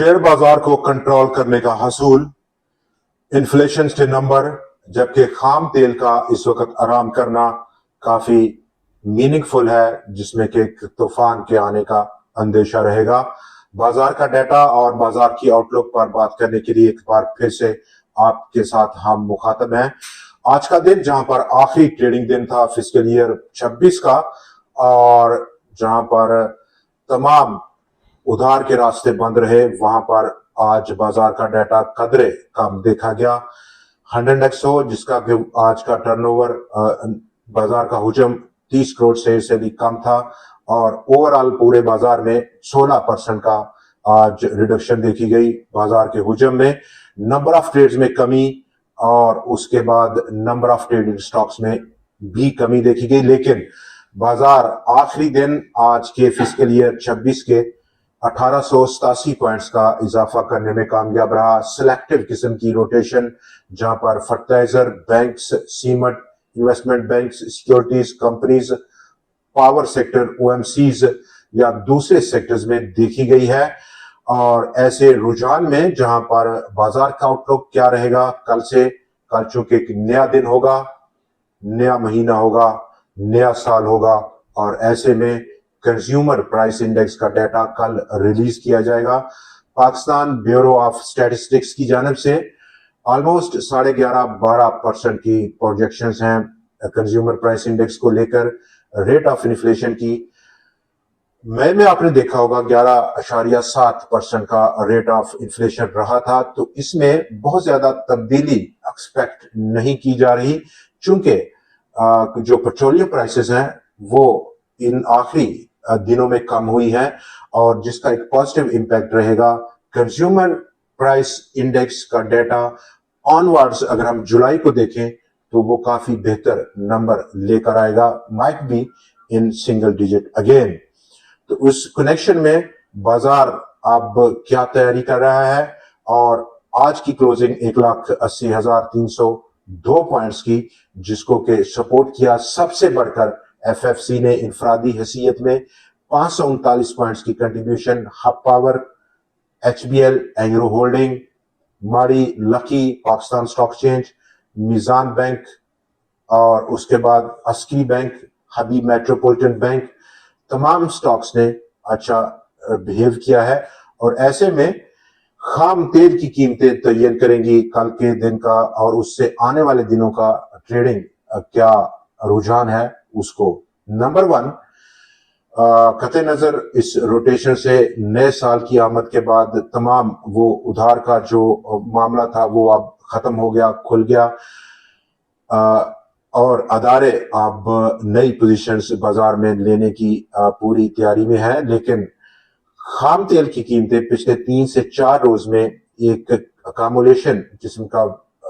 Share बाजार को control करने का हसूल, इन्फ्लेशन के नंबर, जबकि खाम तेल का इस वक्त आराम करना काफी मीनिंगफुल है, जिसमें कि तूफान के आने का अंदेशा रहेगा। बाजार का डाटा और बाजार की आउटलुक पर बात करने के लिए एक बार फिर से आपके साथ हम मुखातब हैं। आज का दिन जहां पर आखिरी ट्रेडिंग दिन था फिस्कल ईयर 26 का, और जहां पर तमाम उधार के रास्ते बंद रहे, वहां पर आज बाजार का डाटा कदरे कम देखा गया। 100 जिसका कि आज का टर्नओवर बाजार का हुजम 30 करोड़ से भी कम था, और ओवरऑल पूरे बाजार में 16% का आज रिडक्शन देखी गई बाजार के हुजम में। नंबर ऑफ ट्रेड्स में कमी और उसके बाद नंबर ऑफ ट्रेडेड स्टॉक्स में भी कमी देखी गई, लेकिन बाजार आखिरी दिन आज के फिस्कल ईयर 26 के 1887 पॉइंट्स का इजाफा करने में कामयाब रहा। सिलेक्टिव किस्म की रोटेशन, जहां पर fertiliser, banks, cement, investment banks, securities companies, power sector, OMCs या दूसरे सेक्टर्स में देखी गई है। और ऐसे रुझान में जहां पर बाजार का आउटलुक क्या रहेगा कल से, कल चूंकि एक नया दिन होगा, नया महीना होगा, नया साल होगा, और ऐसे में कंज्यूमर प्राइस इंडेक्स का डाटा कल रिलीज किया जाएगा। पाकिस्तान ब्यूरो ऑफ स्टैटिस्टिक्स की जानिब से ऑलमोस्ट 11.5-12% की प्रोजेक्शंस हैं कंज्यूमर प्राइस इंडेक्स को लेकर। रेट ऑफ इन्फ्लेशन की मई में आपने देखा होगा 11.7% का रेट ऑफ इन्फ्लेशन रहा था, तो इसमें बहुत ज्यादा तब्दीली एक्सपेक्ट नहीं की जा रही, चूंकि जो पेट्रोलियम प्राइसेस हैं वो इन आखिरी दिनों में कम हुई है, और जिसका एक पॉजिटिव इम्पैक्ट रहेगा। कंज्यूमर प्राइस इंडेक्स का डाटा ऑनवर्ड्स अगर हम जुलाई को देखें तो वो काफी बेहतर नंबर लेकर आएगा, might be in single digit again. तो उस कनेक्शन में बाजार अब क्या तैयारी कर रहा है, और आज की क्लोजिंग 1,80,302 पॉइंट्स की, जिसको के सपोर्ट किया सबसे बढ़कर एफएफसी ने इनफरादी हैसियत में 539 पॉइंट्स की contribution. Hub Power, HBL, Engro Holding, Mari, Lucky, Pakistan Stock Exchange, Meezan Bank, और उसके बाद Askari Bank, Habib Metropolitan Bank, तमाम स्टॉक्स ने अच्छा बिहेव किया है। और ऐसे में खाम तेल की कीमतें तयन करेंगी कल के दिन का, और उससे आने वाले दिनों का ट्रेडिंग क्या रुझान है उसको। नंबर 1, कतई नजर इस रोटेशन से नए साल की आमद के बाद तमाम वो उधार का जो मामला था वो अब खत्म हो गया, खुल गया, और अदारे अब नई पोजीशंस बाजार में लेने की पूरी तैयारी में है। लेकिन खाम तेल की कीमतें पिछले 3 से 4 रोज में एक अकामुलेशन किस्म का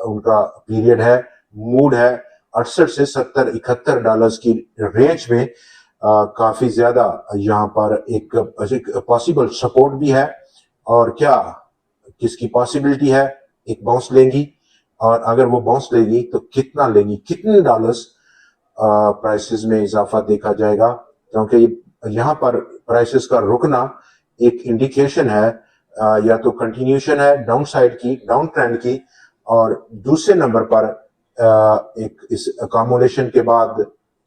उनका पीरियड है, मूड है। 68 से 70-71 डॉलर्स की रेंज में काफी ज्यादा यहाँ पर एक पॉसिबल सपोर्ट भी है। और क्या किसकी पॉसिबिलिटी है, एक बाउंस लेंगी, और अगर वो बाउंस लेगी तो कितना लेंगी, कितने डॉलर्स प्राइसेस में इजाफा देखा जाएगा, क्योंकि यहाँ पर प्राइसेस का रुकना एक इंडिकेशन है या तो कंटिन्यूशन है डाउन साइड की, डाउन ट्रेंड की, और दूसरे नंबर पर एक इस अकोमोडेशन के बाद,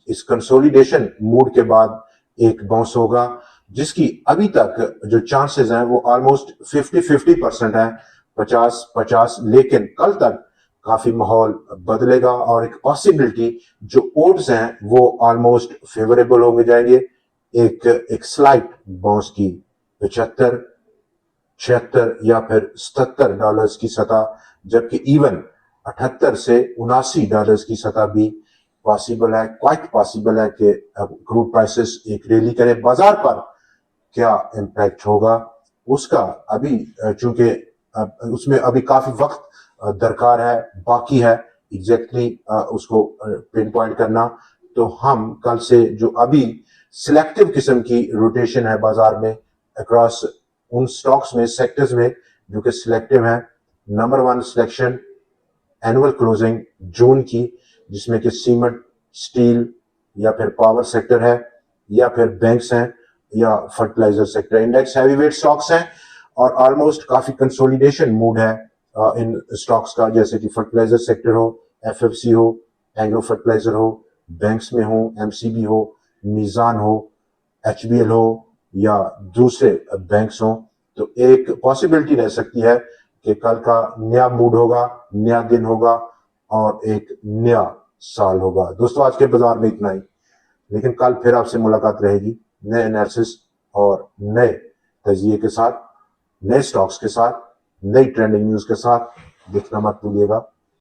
इस कंसोलिडेशन मूड के बाद एक बाउंस होगा, जिसकी अभी तक जो चांसेस हैं वो ऑलमोस्ट 50-50% है, 50-50। लेकिन कल तक काफी माहौल बदलेगा, और एक पॉसिबिलिटी जो ओड्स हैं वो ऑलमोस्ट फेवरेबल होंगे जाएंगे एक स्लाइट बाउंस की 75, 76 या फिर 77 डॉलर्स की सतह, जबकि इवन 78 से 79 डॉलर्स की सतह भी पॉसिबल है, क्वाइट पॉसिबल है कि क्रूड प्राइसेस एक रैली करे। बाजार पर क्या इम्पैक्ट होगा उसका अभी, चूंकि उसमें अभी काफी वक्त दरकार है, बाकी है एग्जैक्टली उसको पिन पॉइंट करना। तो हम कल से जो अभी सिलेक्टिव किस्म की रोटेशन है बाजार में अक्रॉस उन स्टॉक्स में, सेक्टर्स में जो कि सिलेक्टिव है। नंबर 1 सिलेक्शन एनुअल क्लोजिंग जून की, जिसमें कि सीमेंट, स्टील या फिर पावर सेक्टर है, या फिर बैंक्स हैं, या fertiliser sector. Index heavyweight stocks हैं, और ऑलमोस्ट काफी कंसोलिडेशन मूड है इन स्टॉक्स का, जैसे कि फर्टिलाइजर सेक्टर हो, एफएफसी हो, एग्रो फर्टिलाइजर हो, बैंक्स में हो, एमसीबी हो, मीजान हो, एचबीएल हो या दूसरे बैंक्स हो। तो एक पॉसिबिलिटी रह सकती है कि कल का नया मूड होगा, नया दिन होगा और एक नया साल होगा। दोस्तों, आज के बाजार में इतना ही, लेकिन कल फिर आपसे मुलाकात रहेगी नए एनालिसिस और नए तजिए के साथ, नए स्टॉक्स के साथ, नई ट्रेंडिंग न्यूज के साथ। देखना मत भूलिएगा।